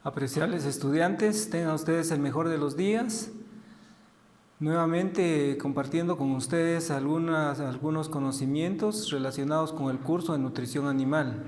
Apreciables estudiantes, tengan ustedes el mejor de los días. Nuevamente compartiendo con ustedes algunos conocimientos relacionados con el curso de nutrición animal.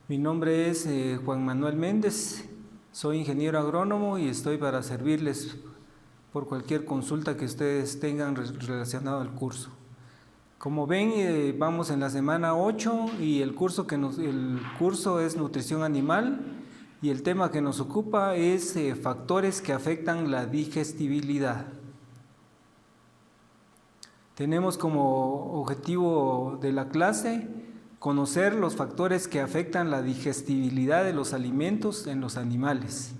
Mi nombre es Juan Manuel Méndez, soy ingeniero agrónomo y estoy para servirles por cualquier consulta que ustedes tengan relacionado al curso. Como ven, vamos en la semana 8 y el curso es nutrición animal. Y el tema que nos ocupa es factores que afectan la digestibilidad. Tenemos como objetivo de la clase conocer los factores que afectan la digestibilidad de los alimentos en los animales.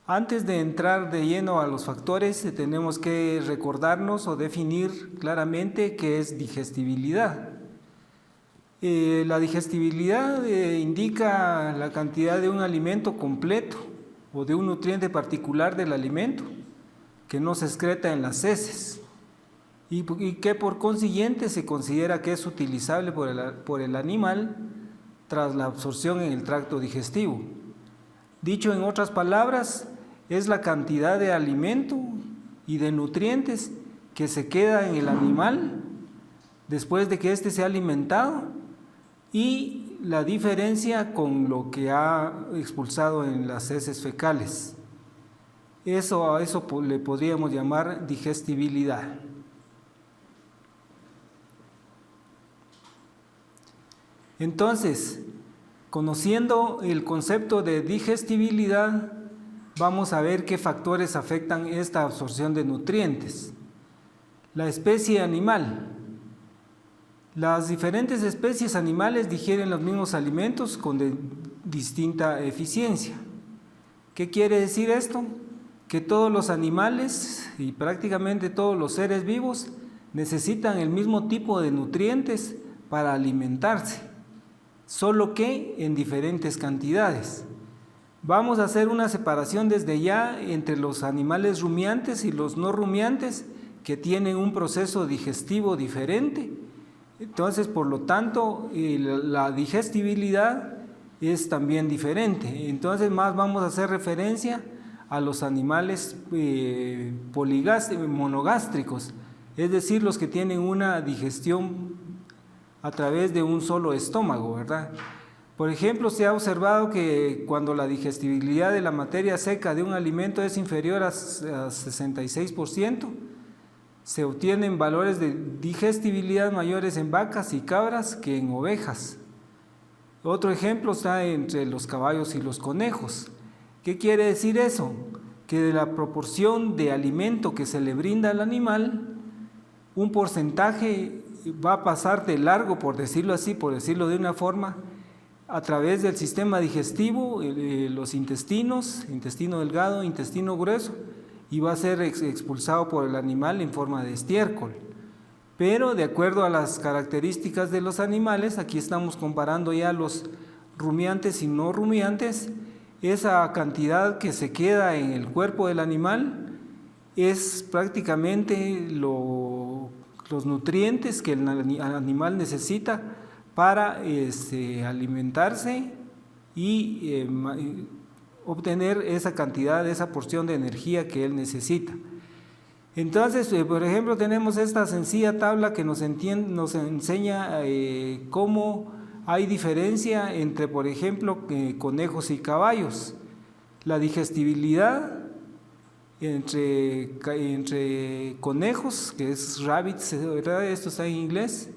Antes de entrar de lleno a los factores, tenemos que recordarnos o definir claramente qué es digestibilidad. La digestibilidad indica la cantidad de un alimento completo o de un nutriente particular del alimento que no se excreta en las heces y que por consiguiente se considera que es utilizable por el animal tras la absorción en el tracto digestivo. Dicho en otras palabras, es la cantidad de alimento y de nutrientes que se queda en el animal después de que éste se ha alimentado y la diferencia con lo que ha expulsado en las heces fecales. A eso le podríamos llamar digestibilidad. Entonces, conociendo el concepto de digestibilidad, vamos a ver qué factores afectan esta absorción de nutrientes. La especie animal. Las diferentes especies animales digieren los mismos alimentos con distinta eficiencia. ¿Qué quiere decir esto? Que todos los animales y prácticamente todos los seres vivos necesitan el mismo tipo de nutrientes para alimentarse, solo que en diferentes cantidades. Vamos a hacer una separación desde ya entre los animales rumiantes y los no rumiantes que tienen un proceso digestivo diferente. Entonces, por lo tanto, la digestibilidad es también diferente. Entonces, más vamos a hacer referencia a los animales monogástricos, es decir, los que tienen una digestión a través de un solo estómago, ¿verdad? Por ejemplo, se ha observado que cuando la digestibilidad de la materia seca de un alimento es inferior a 66%, se obtienen valores de digestibilidad mayores en vacas y cabras que en ovejas. Otro ejemplo está entre los caballos y los conejos. ¿Qué quiere decir eso? Que de la proporción de alimento que se le brinda al animal, un porcentaje va a pasar de largo, por decirlo así, por decirlo de una forma, a través del sistema digestivo, los intestinos, intestino delgado, intestino grueso, y va a ser expulsado por el animal en forma de estiércol. Pero de acuerdo a las características de los animales, aquí estamos comparando ya los rumiantes y no rumiantes, esa cantidad que se queda en el cuerpo del animal es prácticamente los nutrientes que el animal necesita para alimentarse y obtener esa cantidad, esa porción de energía que él necesita. Entonces, por ejemplo, tenemos esta sencilla tabla que nos enseña cómo hay diferencia entre, por ejemplo, conejos y caballos. La digestibilidad entre conejos, que es rabbits, ¿verdad? Esto está en inglés,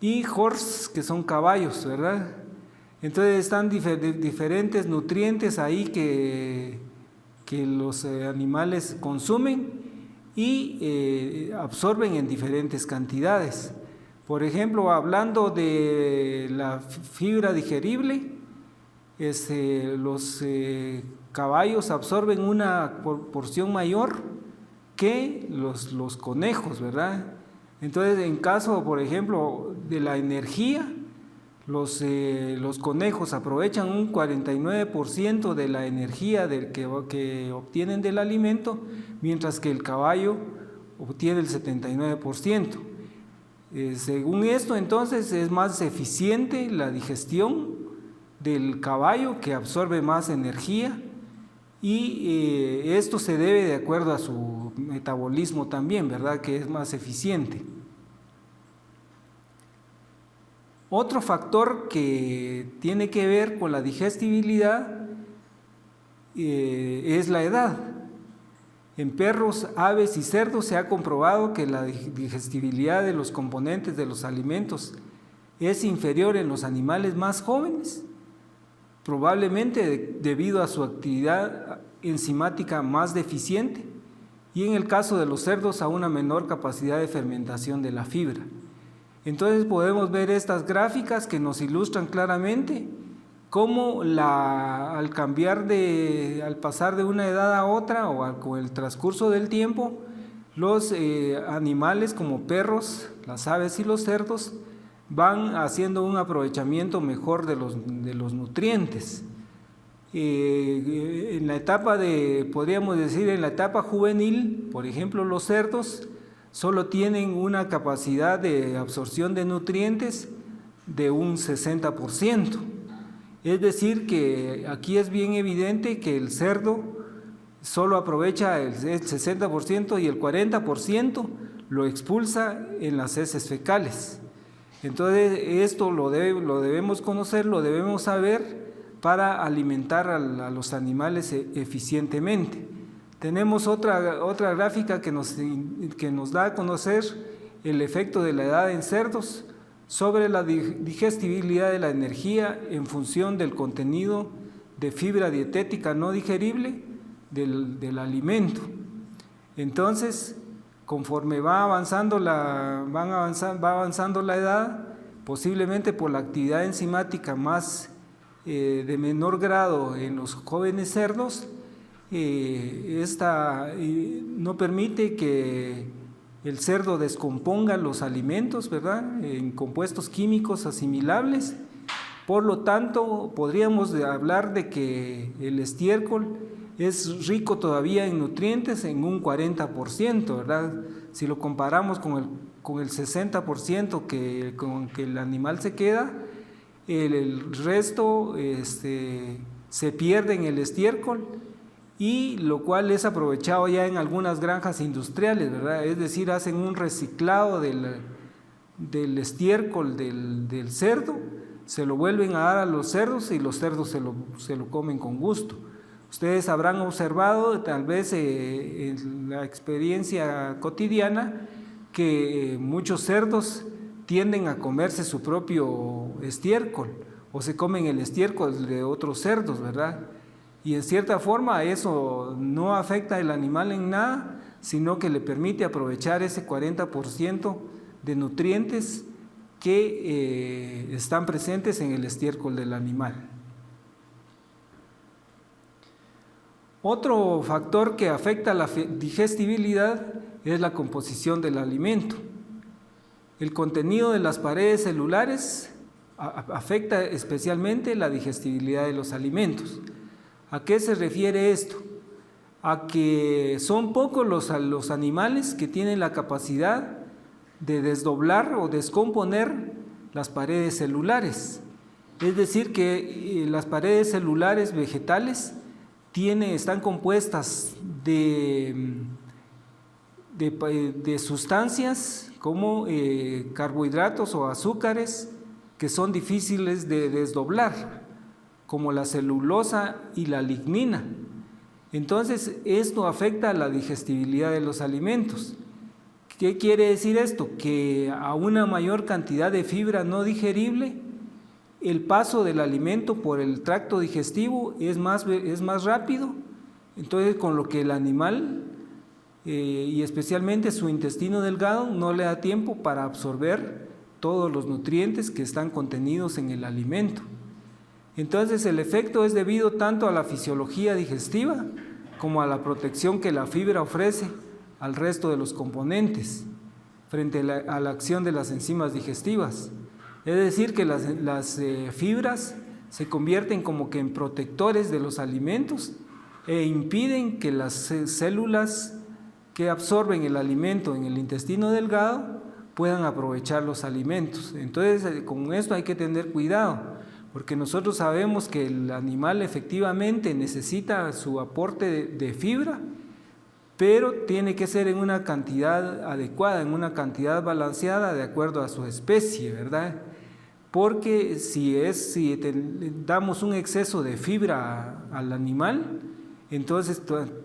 y horse, que son caballos, ¿verdad? Entonces están diferentes nutrientes ahí que los animales consumen y absorben en diferentes cantidades. Por ejemplo, hablando de la fibra digerible, los caballos absorben una porción mayor que los conejos, ¿verdad? Entonces, en caso, por ejemplo, de la energía, los conejos aprovechan un 49% de la energía que obtienen del alimento, mientras que el caballo obtiene el 79%. Según esto, entonces, es más eficiente la digestión del caballo, que absorbe más energía, y esto se debe de acuerdo a su metabolismo también, ¿verdad?, que es más eficiente. Otro factor que tiene que ver con la digestibilidad es la edad. En perros, aves y cerdos se ha comprobado que la digestibilidad de los componentes de los alimentos es inferior en los animales más jóvenes, probablemente debido a su actividad enzimática más deficiente, y en el caso de los cerdos a una menor capacidad de fermentación de la fibra. Entonces podemos ver estas gráficas que nos ilustran claramente cómo al pasar de una edad a otra o con el transcurso del tiempo, los animales como perros, las aves y los cerdos van haciendo un aprovechamiento mejor de los nutrientes. En la etapa podríamos decir, en la etapa juvenil, por ejemplo, los cerdos solo tienen una capacidad de absorción de nutrientes de un 60%. Es decir, que aquí es bien evidente que el cerdo solo aprovecha el 60% y el 40% lo expulsa en las heces fecales. Entonces, esto lo debemos conocer, lo debemos saber para alimentar a los animales eficientemente. Tenemos otra gráfica que nos da a conocer el efecto de la edad en cerdos sobre la digestibilidad de la energía en función del contenido de fibra dietética no digerible del alimento. Entonces, conforme va avanzando la edad, posiblemente por la actividad enzimática de menor grado en los jóvenes cerdos, esta no permite que el cerdo descomponga los alimentos, ¿verdad?, en compuestos químicos asimilables. Por lo tanto, podríamos hablar de que el estiércol es rico todavía en nutrientes en un 40%, ¿verdad? Si lo comparamos con el 60% con que el animal se queda, el resto se pierde en el estiércol, y lo cual es aprovechado ya en algunas granjas industriales, ¿verdad? Es decir, hacen un reciclado del estiércol del cerdo, se lo vuelven a dar a los cerdos y los cerdos se lo comen con gusto. Ustedes habrán observado, tal vez en la experiencia cotidiana, que muchos cerdos tienden a comerse su propio estiércol o se comen el estiércol de otros cerdos, ¿verdad? Y en cierta forma eso no afecta al animal en nada, sino que le permite aprovechar ese 40% de nutrientes que están presentes en el estiércol del animal. Otro factor que afecta la digestibilidad es la composición del alimento. El contenido de las paredes celulares afecta especialmente la digestibilidad de los alimentos. ¿A qué se refiere esto? A que son pocos los animales que tienen la capacidad de desdoblar o descomponer las paredes celulares. Es decir, que las paredes celulares vegetales están compuestas de sustancias como carbohidratos o azúcares que son difíciles de desdoblar, como la celulosa y la lignina. Entonces, esto afecta a la digestibilidad de los alimentos. ¿Qué quiere decir esto? Que a una mayor cantidad de fibra no digerible, el paso del alimento por el tracto digestivo es más rápido, entonces con lo que el animal y especialmente su intestino delgado no le da tiempo para absorber todos los nutrientes que están contenidos en el alimento. Entonces el efecto es debido tanto a la fisiología digestiva como a la protección que la fibra ofrece al resto de los componentes frente a la acción de las enzimas digestivas. Es decir, que las fibras se convierten como que en protectores de los alimentos e impiden que las células que absorben el alimento en el intestino delgado puedan aprovechar los alimentos. Entonces, con esto hay que tener cuidado, porque nosotros sabemos que el animal efectivamente necesita su aporte de fibra, pero tiene que ser en una cantidad adecuada, en una cantidad balanceada de acuerdo a su especie, ¿verdad? Porque si damos un exceso de fibra al animal, entonces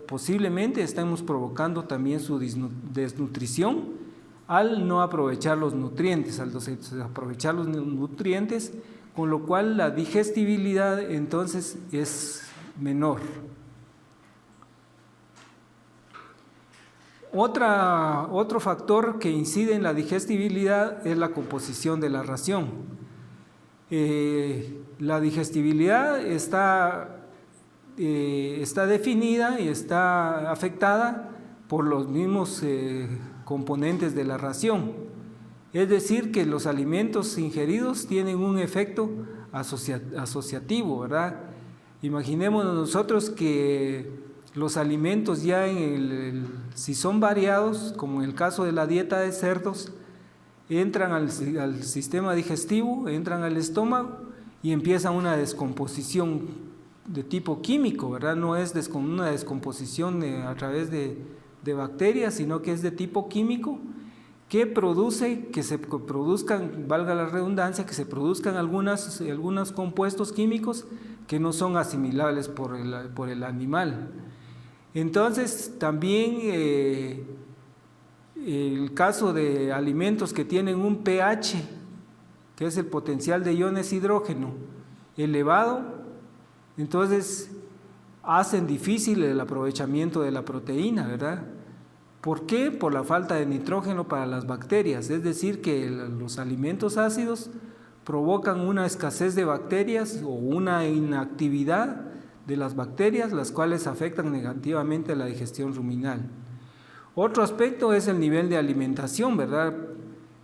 posiblemente estamos provocando también su desnutrición al no aprovechar los nutrientes, al desaprovechar los nutrientes, con lo cual la digestibilidad entonces es menor. Otro factor que incide en la digestibilidad es la composición de la ración. La digestibilidad está definida y está afectada por los mismos componentes de la ración. Es decir, que los alimentos ingeridos tienen un efecto asociativo, ¿verdad? Imaginémonos nosotros que los alimentos ya si son variados, como en el caso de la dieta de cerdos, entran al sistema digestivo, entran al estómago y empieza una descomposición de tipo químico, ¿verdad? No es una descomposición a través de bacterias, sino que es de tipo químico, que produce que se produzcan, valga la redundancia, que se produzcan algunos compuestos químicos que no son asimilables por el animal. Entonces, también el caso de alimentos que tienen un pH, que es el potencial de iones hidrógeno, elevado, entonces hacen difícil el aprovechamiento de la proteína, ¿verdad? ¿Por qué? Por la falta de nitrógeno para las bacterias, es decir, que los alimentos ácidos provocan una escasez de bacterias o una inactividad de las bacterias, las cuales afectan negativamente a la digestión ruminal. Otro aspecto es el nivel de alimentación, ¿verdad?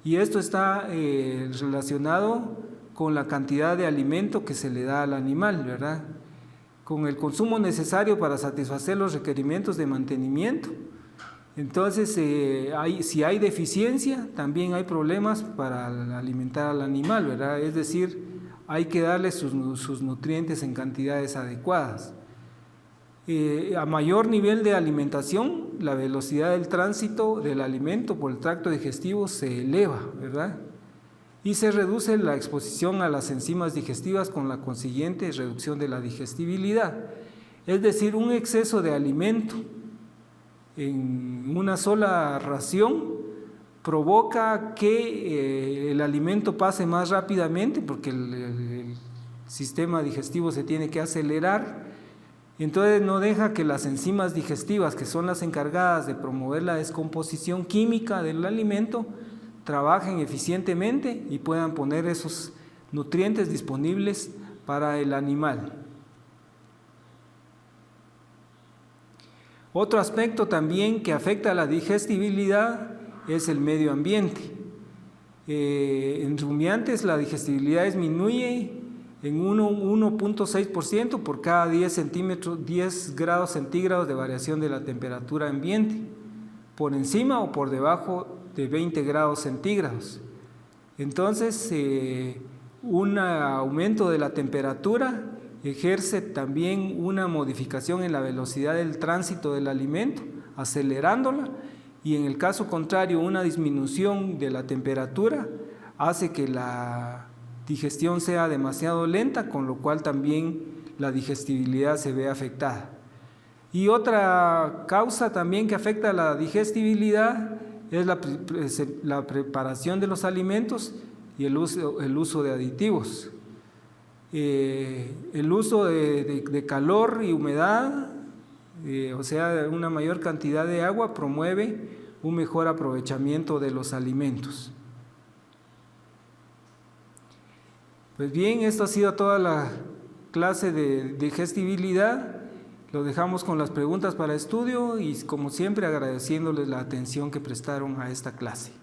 Y esto está relacionado con la cantidad de alimento que se le da al animal, ¿verdad? Con el consumo necesario para satisfacer los requerimientos de mantenimiento. Entonces, si hay deficiencia, también hay problemas para alimentar al animal, ¿verdad? Es decir, hay que darle sus nutrientes en cantidades adecuadas. A mayor nivel de alimentación, la velocidad del tránsito del alimento por el tracto digestivo se eleva, ¿verdad? Y se reduce la exposición a las enzimas digestivas con la consiguiente reducción de la digestibilidad. Es decir, un exceso de alimento en una sola ración provoca que el alimento pase más rápidamente porque el sistema digestivo se tiene que acelerar, entonces no deja que las enzimas digestivas, que son las encargadas de promover la descomposición química del alimento, trabajen eficientemente y puedan poner esos nutrientes disponibles para el animal. Otro aspecto también que afecta a la digestibilidad es el medio ambiente. En rumiantes la digestibilidad disminuye en 1.6% por cada 10 grados centígrados de variación de la temperatura ambiente, por encima o por debajo de 20 grados centígrados. Entonces, un aumento de la temperatura ejerce también una modificación en la velocidad del tránsito del alimento, acelerándola, y en el caso contrario, una disminución de la temperatura hace que la digestión sea demasiado lenta, con lo cual también la digestibilidad se ve afectada. Y otra causa también que afecta a la digestibilidad es la preparación de los alimentos y el uso de aditivos. El uso de calor y humedad, o sea, una mayor cantidad de agua, promueve un mejor aprovechamiento de los alimentos. Pues bien, esto ha sido toda la clase de digestibilidad. Lo dejamos con las preguntas para estudio y, como siempre, agradeciéndoles la atención que prestaron a esta clase.